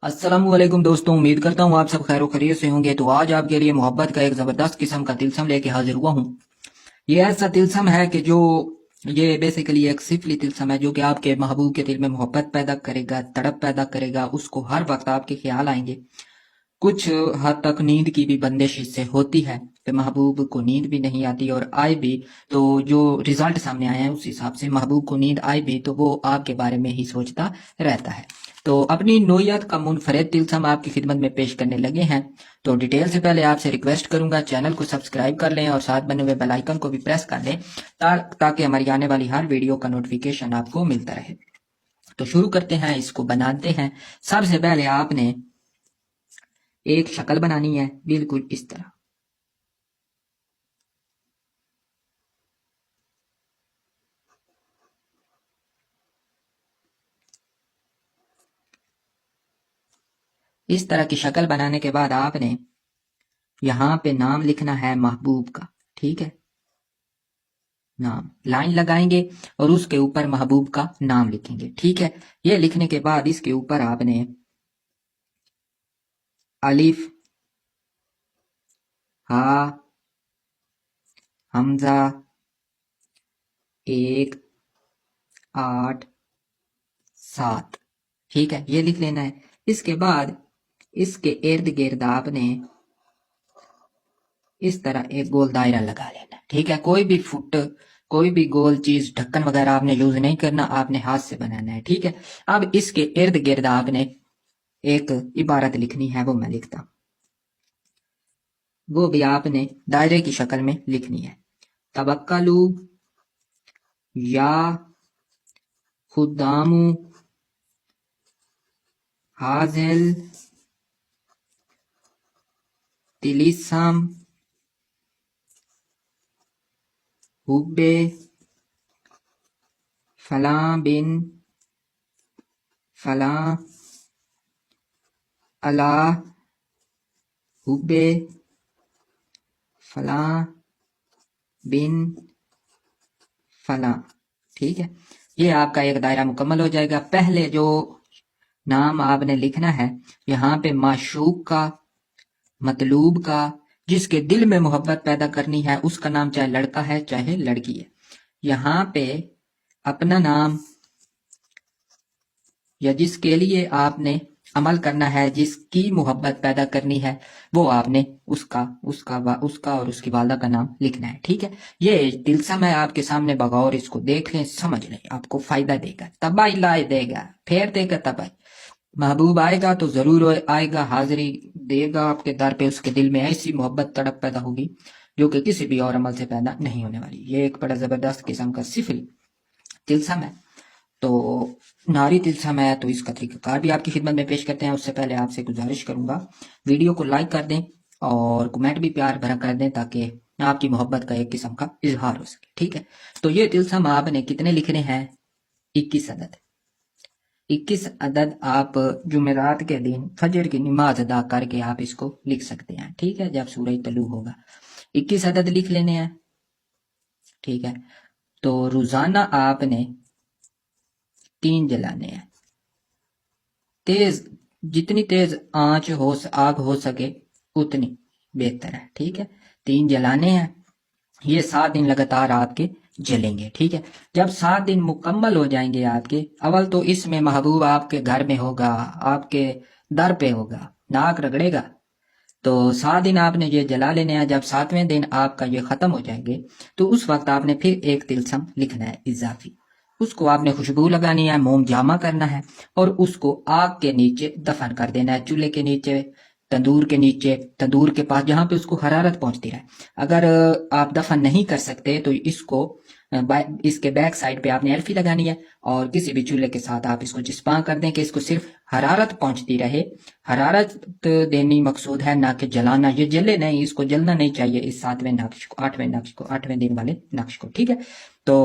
अस्सलाम वालेकुम दोस्तों, उम्मीद करता हूँ आप सब खैर खैरियत से होंगे। तो आज आपके लिए मोहब्बत का एक ज़बरदस्त किस्म का तिलस्म लेके हाजिर हुआ हूँ। ये ऐसा तिलस्म है कि जो ये बेसिकली एक सिफली तिलस्म है जो कि आपके महबूब के दिल में मोहब्बत पैदा करेगा, तड़प पैदा करेगा। उसको हर वक्त आपके ख्याल आएंगे। कुछ हद तक नींद की भी बंदिश इससे होती है कि महबूब को नींद भी नहीं आती, और आए भी तो जो रिजल्ट सामने आया है उस हिसाब से महबूब को नींद आए भी तो वो आपके बारे में ही सोचता रहता है। तो अपनी नोयत का मुनफरद तिलस्म आपकी खिदमत में पेश करने लगे हैं। तो डिटेल से पहले आपसे रिक्वेस्ट करूंगा चैनल को सब्सक्राइब कर लें और साथ बने हुए बेल आइकन को भी प्रेस कर लें ताकि हमारी आने वाली हर वीडियो का नोटिफिकेशन आपको मिलता रहे। तो शुरू करते हैं, इसको बनाते हैं। सबसे पहले आपने एक शक्ल बनानी है बिल्कुल इस तरह। इस तरह की शक्ल बनाने के बाद आपने यहाँ पे नाम लिखना है महबूब का, ठीक है। नाम लाइन लगाएंगे और उसके ऊपर महबूब का नाम लिखेंगे, ठीक है। ये लिखने के बाद इसके ऊपर आपने अलिफ, हा, हमजा, 1, 8, 7, ठीक है, ये लिख लेना है। इसके बाद इसके इर्द गिर्द आपने इस तरह एक गोल दायरा लगा लेना है, ठीक है। कोई भी गोल चीज, ढक्कन वगैरह आपने यूज नहीं करना, आपने हाथ से बनाना है, ठीक है। अब इसके इर्द गिर्द आपने एक इबारत लिखनी है, वो मैं लिखता हूं। वो भी आपने दायरे की शक्ल में लिखनी है। तवक्कलू या खुदामू हाजिल तिलिस्म हुब्बे फलां बिन फलां अला हुब्बे फलां बिन फलां, ठीक है। ये आपका एक दायरा मुकम्मल हो जाएगा। पहले जो नाम आपने लिखना है यहाँ पे माशूक का, मतलूब का, जिसके दिल में मोहब्बत पैदा करनी है उसका नाम, चाहे लड़का है चाहे लड़की है। यहाँ पे अपना नाम या जिसके लिए आपने अमल करना है, जिसकी मोहब्बत पैदा करनी है, वो आपने उसका और उसकी वालदा का नाम लिखना है, ठीक है। ये तिलस्म है आपके सामने, बगौर इसको देख लें, समझ लें, आपको फायदा देगा, तबाही लाए देगा, फेर देगा तबाही। महबूब आएगा तो जरूर आएगा, हाजिरी देगा आपके दर पे। उसके दिल में ऐसी मोहब्बत तड़प पैदा होगी जो कि किसी भी और अमल से पैदा नहीं होने वाली। ये एक बड़ा जबरदस्त किस्म का सिफिल तिलस्म है। तो नारी तिलस्म है, तो इसका तरीकाकार भी आपकी खिदमत में पेश करते हैं। उससे पहले आपसे गुजारिश करूंगा वीडियो को लाइक कर दें और कमेंट भी प्यार भरा कर दें ताकि आपकी मोहब्बत का एक किस्म का इजहार हो सके, ठीक है। तो ये तिलस्म आपने कितने लिखने हैं? 21 अदद। 21 अदद आप जुमेरात के दिन फजर की नमाज अदा करके आप इसको लिख सकते हैं, ठीक है, जब सूरज तलू होगा। 21 अदद लिख लेने हैं, ठीक है। तो रोजाना आपने 3 जलाने हैं। तेज, जितनी तेज आग हो सके उतनी बेहतर है, ठीक है। 3 जलाने हैं। ये 7 दिन लगातार आपके जलेंगे, ठीक है। जब 7 दिन मुकम्मल हो जाएंगे आपके, अव्वल तो इसमें महबूब आपके घर में होगा, आपके दर पे होगा, नाक रगड़ेगा। तो 7 दिन आपने ये जला लेने हैं। जब 7वें दिन आपका ये खत्म हो जाएंगे तो उस वक्त आपने फिर एक तिलस्म लिखना है इजाफी। उसको आपने खुशबू लगानी है, मोम जामा करना है और उसको आग के नीचे दफन कर देना है, चूल्हे के नीचे, तंदूर के नीचे, तंदूर के पास, जहां पे उसको हरारत पहुंचती रहे। अगर आप दफन नहीं कर सकते तो इसको इसके बैक साइड पे आपने एल्फी लगानी है और किसी भी चूल्हे के साथ आप इसको जिस्पा कर दें कि इसको सिर्फ हरारत पहुंचती रहे। हरारत देनी मकसूद है, ना कि जलाना। ये जले नहीं, इसको जलना नहीं चाहिए इस 7वें नक्श को, 8वें दिन वाले नक्श को, ठीक है। तो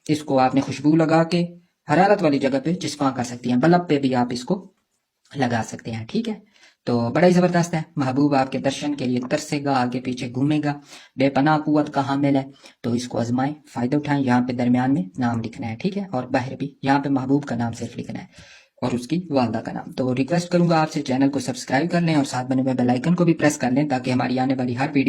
इसको आपने खुशबू लगा के हरारत वाली जगह पे जिस्पा कर सकती हैं, बल्ब पे भी आप इसको लगा सकते हैं, ठीक है। तो बड़ा ही जबरदस्त है। महबूब आपके दर्शन के लिए तरसेगा, आगे पीछे घूमेगा, बेपनाह कुव्वत का हामिल है। तो इसको आजमाएं, फायदा उठाएं। यहाँ पे दरमियान में नाम लिखना है, ठीक है, और बाहर भी यहाँ पे महबूब का नाम सिर्फ लिखना है। اور اس کی والدہ کا نام. تو ریکویسٹ کروں گا آپ سے چینل کو سبسکرائب کر لیں اور ساتھ بنے ہوئے بیل آئکن کو بھی پریس کر لیں تاکہ ہماری آنے والی ہر ویڈیو